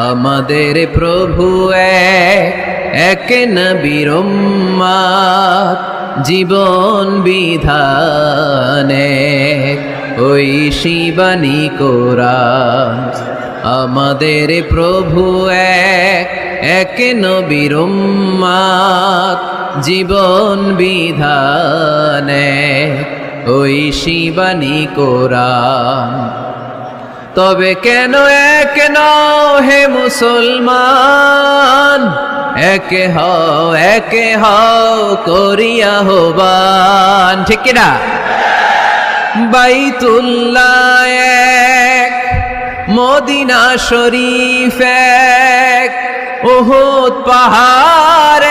আমাদের প্রভু এক নবীর উম্মত, জীবন বিধানে ওই শিবানী কোরআন। আমাদের প্রভু এক নবীর উম্মত, জীবন বিধানে ওই শিবানী কোরআন। তবে কেন এক নও হে মুসলমান, একে হও করিয়া হবান, ঠিক কিনা? বাইতুল্লাহ এক, মদিনা শরীফ এক, উহুদ পাহাড়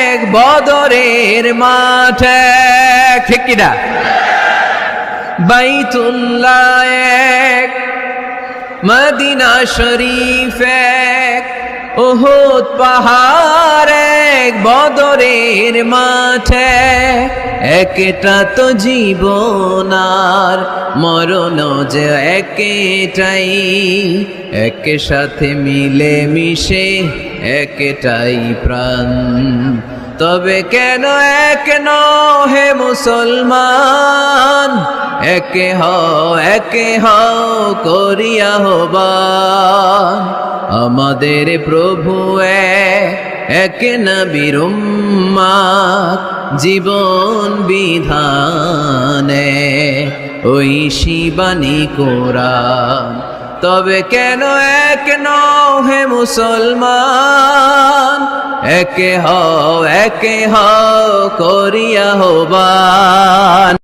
এক, বদরের মাঠ এক, ঠিক কিনা? বাইতুল্লাহ এক, মদিনা শরীফ এক, উহুদ পাহাড় এক, বদরের মাঠ এক। একটা তো জীবন আর মরণ যে একটাই, একে সাথে মিলে মিশে একটাই প্রাণ। তবে কেন এক নও হে মুসলমান, একে হও করিয়া হবান। আমাদের প্রভু এক নবীর উম্মত, জীবন বিধানে ওই শিবানী কোরআন। তবে কেন এক নও হে মুসলমান, একে হও করিয়া হবান।